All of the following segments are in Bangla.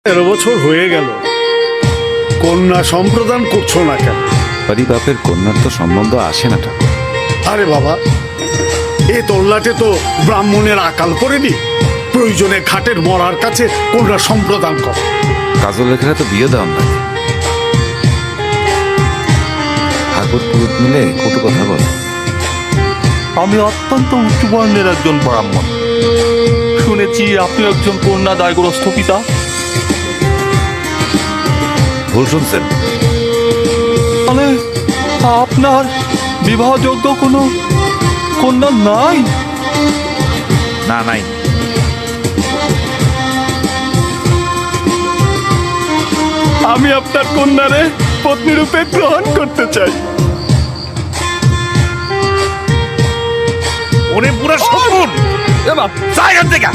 13 বছর হয়ে গেল, কন্যা সম্প্রদান করছো না কেন? বাপের কন্যার তো সম্বন্ধ আসে না ঠাকুর। আরে বাবা, এ তল্লাটে তো ব্রাহ্মণের আকাল করেনি। প্রয়োজনে ঘাটের মরার কাছে কন্যা সম্প্রদান কর। কাজল রেখারা তো বিয়ে দেওয়ার লাগে। ঠাকুর পুরুত মিলে কত কথা বলে। আমি অত্যন্ত উচ্চ বর্ণের একজন ব্রাহ্মণ। শুনেছি আপনি একজন কন্যা দায়গ্রস্ত পিতা। ভুল শুনছেন। মানে আপনার বিবাহযোগ্য কোনো কন্যা নাই? না, নাই। আমি আপনার কন্যারে পত্নী রূপে গ্রহণ করতে চাই। ওরে পুরো শকুন, জায়গা থেকে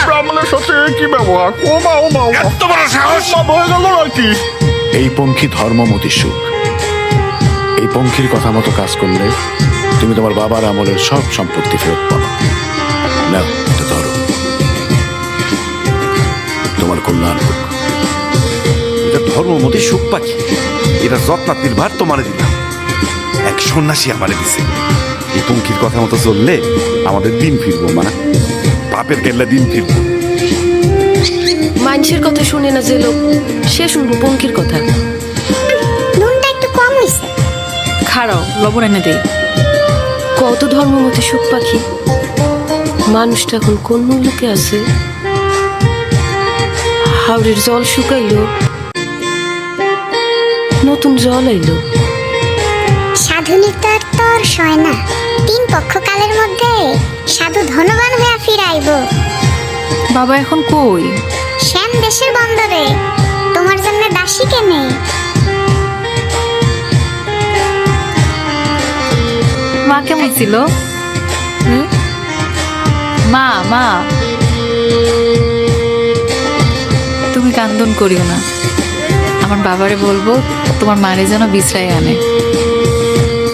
ব্রাহ্মণের সাথে কি ব্যবহার? এত বড় সাহস! হয়ে গেল আর কি? এই পঙ্খী ধর্মমতি সুখ। এই পঙ্খির কথা মতো কাজ করলে তুমি তোমার বাবার আমলের সব সম্পত্তি ফেরত পাবে। নাও, এটা ধরো, তোমার কল্যাণ হোক। এটা ধর্মমতি সুখ পাখি। এটা যত্নাতির ভার তোমারে দিলাম। এক সন্ন্যাসী আমারে দিছে। এই পঙ্খির কথা মতো চললে আমাদের দিন ফিরবো, মা। বাপের কেল্লা দিন ফিরবো। মানুষের কথা শুনে না যে লোক, সে শুনবো পঙ্কির কথা। নুনটা একটু কম হয়েছে। খাড়াও, লবণ এনে দেই। কত ধর্মমতি সুখ পাখি। মানুষটা এখন কোন মুলুকে আছে? হাওড়ের জল শুকাইলো, নতুন জল আইলো। সাধুনির তো আর তর সয় না। 3 পক্ষকালের মধ্যে সাধু ধনবান হয়ে ফিরাইব। বাবা এখন কই? শ্যাম দেশের বন্দরে। তোমার জন্য দাসী কেনে। মা কেমন ছিল? মা মা তুমি কান্দন করিও না। আমার বাবারে বলবো তোমার মারে যেন বিশ্রায় আনে।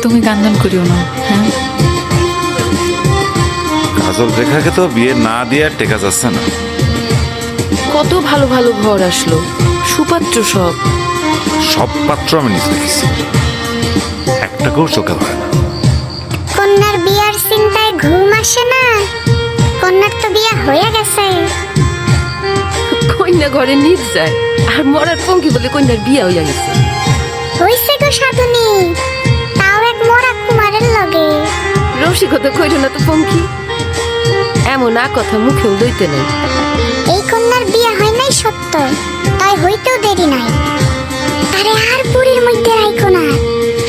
তুমি কান্দন করিও না, হ্যাঁ? কাজল রেখাকে তো বিয়ে না দিয়ে আর টেকা যাচ্ছে না। কত ভালো ভালো ঘর আসলো, সুপাত্র সব। সব পাত্র আমি নিজে দেখেছি, একটাকেও চোখে ধরে না। কন্যার বিয়ার চিন্তায় ঘুম আসে না। কন্যার তো বিয়া হয়ে গেছে। কন্যা ঘরে নিজ যায়, আর মরার পঙ্কি বলে কন্যার বিয়া হইয়া গেছে। হইছে গো সাধুনি, তাও এক মরা কুমারের লগে। রসিকতা কইল না তো পঙ্কি, এমন আ কথা মুখেও লইতে নাই। এই কন্যার বিয়া হয় নাই সত্য, তাই হইতেও দেরি নাই। আরে আর পুরীর মধ্যে রাইখো না,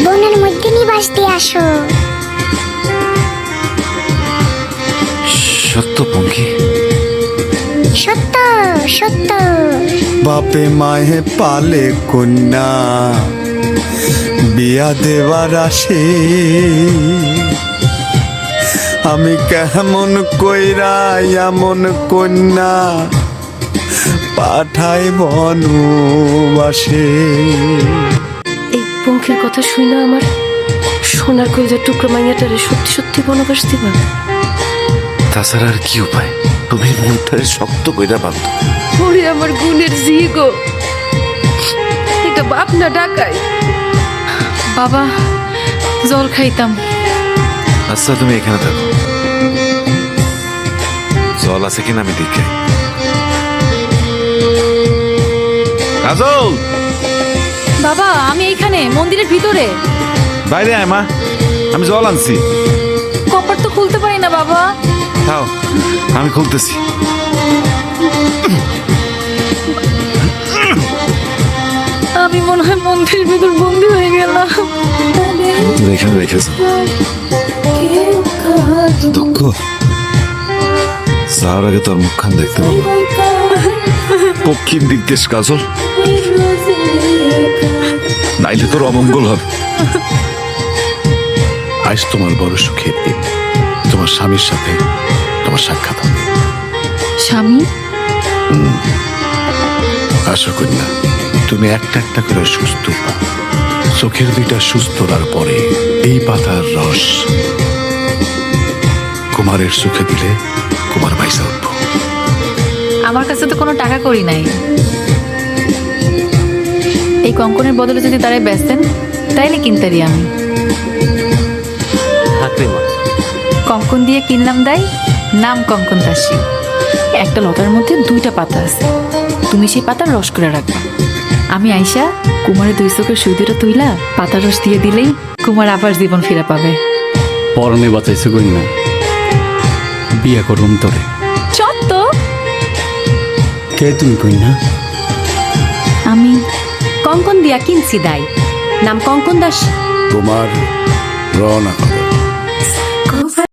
বনের মধ্যে নিবাস দিয়ে আসো। সত্য পঙ্খী? সত্য সত্য। বাপে মায়ে পালে কন্যা বিয়া দেবার আসে। আমি কেমন কইরা এমন কন্যা পাঠাই বনবাসে। এই পঙ্কির কথা শুই না আমার সোনার কইজার টুকরো মাইয়াটারে সত্যি সত্যি বনবাস দিবা? তাছাড়া আর কি উপায়? তুমি মনটারে শক্ত কইরা বাঁধো। ওরে আমার গুণের জি গো, এটা বাপ না ডাকাই? বাবা জল খাইতাম। আচ্ছা, তুমি এখানে থাকো, জল আছে কিনা আমি দেখে। কাজল! বাবা আমি এইখানে মন্দিরের ভিতরে। বাইরে আয় মা, আমি জল আনছি। কপাট তো খুলতে পারি না বাবা। তাও আমি খুলতেছি। আমি মনে হয় মন্দিরের ভিতর বন্দি হয়ে গেলাম। তুমি এখানে রেখেছ দুঃখ, যাওয়ার আগে তোর মুখখান দেখতে পাবো। পক্ষীর দিগ্দেশ কাজল, নাইলে তোর অমঙ্গল হবে। আজ তোমার বড় সুখের দিন। তোমার স্বামীর সাথে তোমার সাক্ষাৎ হবে। স্বামী? আশা করি না, তুমি একটা একটা করে সুস্থ হবা। চোখের 2টা সুস্থ হওয়ার পরে এই পাতার রস কুমারের সুখে দিলে কুমার বাইসা উঠবো। আমার কাছে তো কোনো টাকা করি নাই। এই কঙ্কনের বদলে যদি তারাই বেচতেন তাইলে কিনতারি আমি। থাকলে মা, কঙ্কন দিয়ে কিনলাম দেয়, নাম কঙ্কন দাসী। একটা লতার মধ্যে 2টা পাতা আছে, তুমি সেই পাতার রস করে রাখবা। আমি আইসা কুমারের 2 চোখের সুই দুটো তুইলা পাতার রস দিয়ে দিলেই কুমার আবার জীবন ফিরে পাবে। পরনে বাঁচাইছে কই না, বিয়া করুম তোরে। সত্য? কে তুমি কই না? আমি কঙ্কন দিয়া কিনছি দাই, নাম কঙ্কন দাস। তোমার রওনা করো।